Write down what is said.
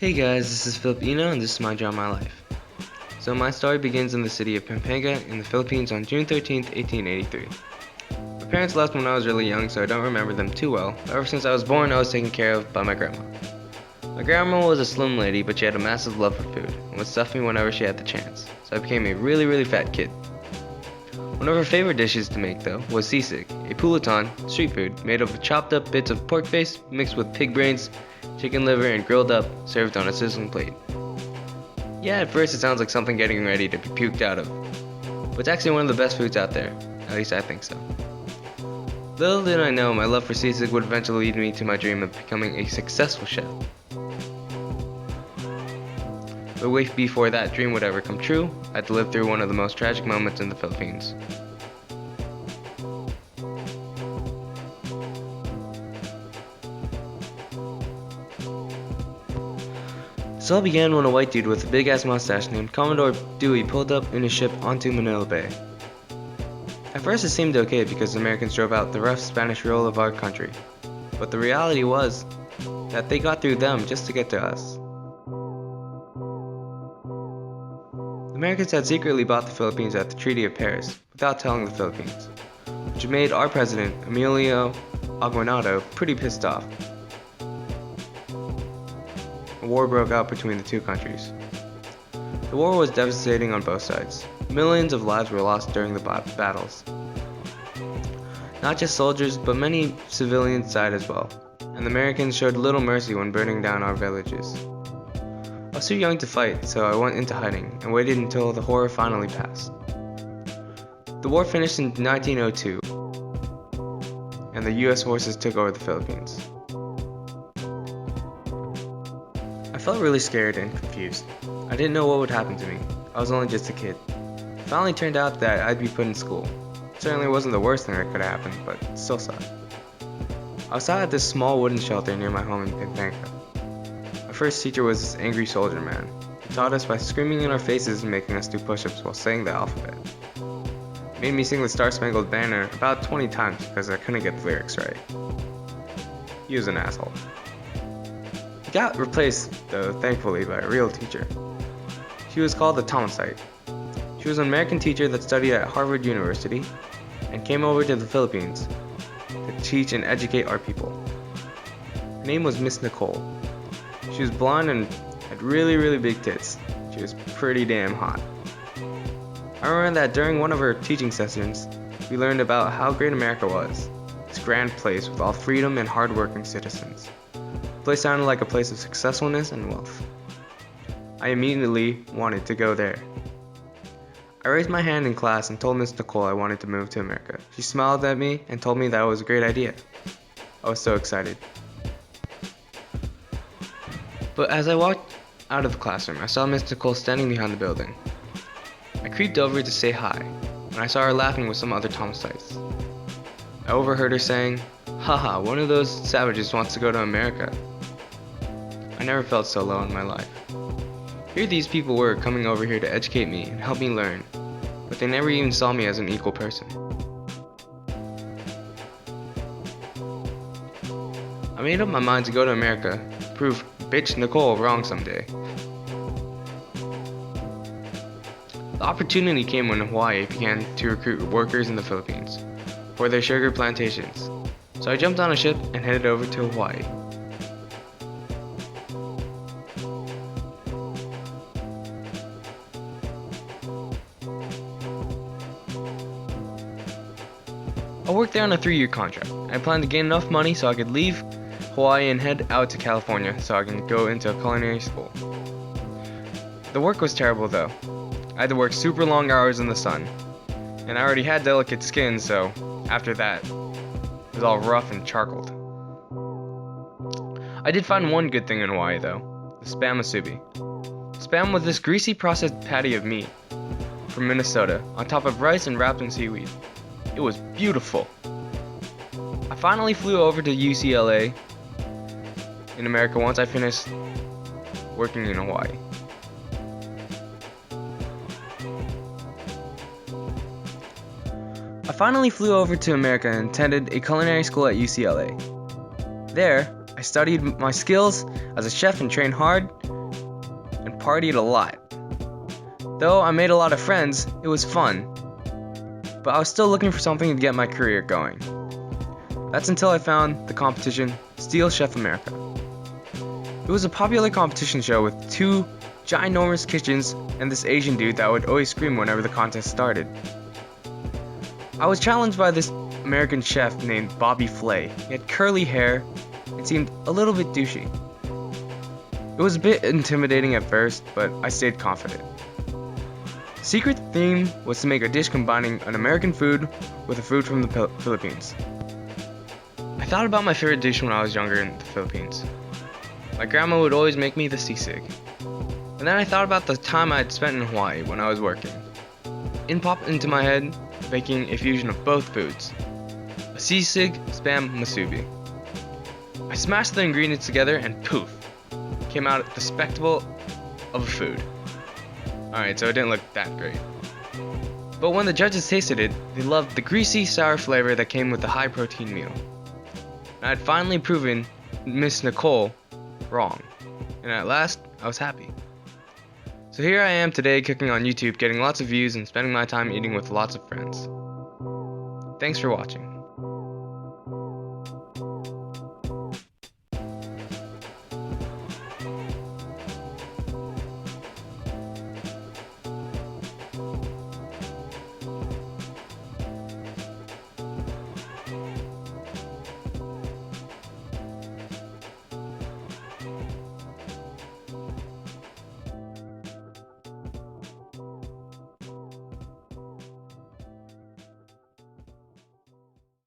Hey guys, this is Filipino and this is my job, my life. So my story begins in the city of Pampanga in the Philippines on June 13th, 1883. My parents left when I was really young, so I don't remember them too well. But ever since I was born, I was taken care of by my grandma. My grandma was a slim lady, but she had a massive love for food and would stuff me whenever she had the chance. So I became a really fat kid. One of her favorite dishes to make though was sisig, a pouleton, street food, made of chopped up bits of pork face mixed with pig brains, chicken liver, and grilled up, served on a sizzling plate. Yeah, at first it sounds like something getting ready to be puked out of, but it's actually one of the best foods out there. At least I think so. Little did I know my love for sisig would eventually lead me to my dream of becoming a successful chef. But way before that dream would ever come true, I had to live through one of the most tragic moments in the Philippines. This all began when a white dude with a big ass mustache named Commodore Dewey pulled up in his ship onto Manila Bay. At first it seemed okay because the Americans drove out the rough Spanish rule of our country, but the reality was that they got through them just to get to us. The Americans had secretly bought the Philippines at the Treaty of Paris without telling the Philippines, which made our president, Emilio Aguinaldo, pretty pissed off. A war broke out between the two countries. The war was devastating on both sides. Millions of lives were lost during the battles. Not just soldiers, but many civilians died as well, and the Americans showed little mercy when burning down our villages. I was too young to fight, so I went into hiding and waited until the horror finally passed. The war finished in 1902, and the US forces took over the Philippines. I felt really scared and confused. I didn't know what would happen to me. I was only just a kid. It finally turned out that I'd be put in school. It certainly wasn't the worst thing that could have happened, but it still sucked. I was sat at this small wooden shelter near my home in Pampanga. My first teacher was this angry soldier man. He taught us by screaming in our faces and making us do push-ups while saying the alphabet. He made me sing the Star Spangled Banner about 20 times because I couldn't get the lyrics right. He was an asshole. He got replaced, though, thankfully, by a real teacher. She was called the Thomasite. She was an American teacher that studied at Harvard University and came over to the Philippines to teach and educate our people. Her name was Miss Nicole. She was blonde and had really big tits. She was pretty damn hot. I remember that during one of her teaching sessions, we learned about how great America was. This grand place with all freedom and hard-working citizens. The place sounded like a place of successfulness and wealth. I immediately wanted to go there. I raised my hand in class and told Miss Nicole I wanted to move to America. She smiled at me and told me that was a great idea. I was so excited. But as I walked out of the classroom, I saw Miss Nicole standing behind the building. I creeped over to say hi, and I saw her laughing with some other Thomasites. I overheard her saying, "Haha, one of those savages wants to go to America." I never felt so low in my life. Here these people were coming over here to educate me and help me learn, but they never even saw me as an equal person. I made up my mind to go to America, prove bitch Nicole wrong someday. The opportunity came when Hawaii began to recruit workers in the Philippines for their sugar plantations, so I jumped on a ship and headed over to Hawaii. I worked there on a 3-year contract. I planned to gain enough money so I could leave Hawaii and head out to California so I can go into a culinary school. The work was terrible though. I had to work super long hours in the sun, and I already had delicate skin, so after that, it was all rough and charcoaled. I did find one good thing in Hawaii though, the spam musubi. Spam was this greasy processed patty of meat from Minnesota on top of rice and wrapped in seaweed. It was beautiful. I finally flew over to UCLA in America once I finished working in Hawaii. I finally flew over to America and attended a culinary school at UCLA. There, I studied my skills as a chef and trained hard and partied a lot. Though I made a lot of friends, it was fun, but I was still looking for something to get my career going. That's until I found the competition Steal Chef America. It was a popular competition show with two ginormous kitchens and this Asian dude that would always scream whenever the contest started. I was challenged by this American chef named Bobby Flay. He had curly hair and seemed a little bit douchey. It was a bit intimidating at first, but I stayed confident. The secret theme was to make a dish combining an American food with a food from the Philippines. I thought about my favorite dish when I was younger in the Philippines. My grandma would always make me the sisig. And then I thought about the time I had spent in Hawaii when I was working. In popped into my head making a fusion of both foods, a sisig spam musubi. I smashed the ingredients together and poof, came out the spectacle of a food. Alright, so it didn't look that great. But when the judges tasted it, they loved the greasy, sour flavor that came with the high protein meal. And I had finally proven Miss Nicole wrong. And at last, I was happy. So here I am today cooking on YouTube, getting lots of views and spending my time eating with lots of friends. Thanks for watching.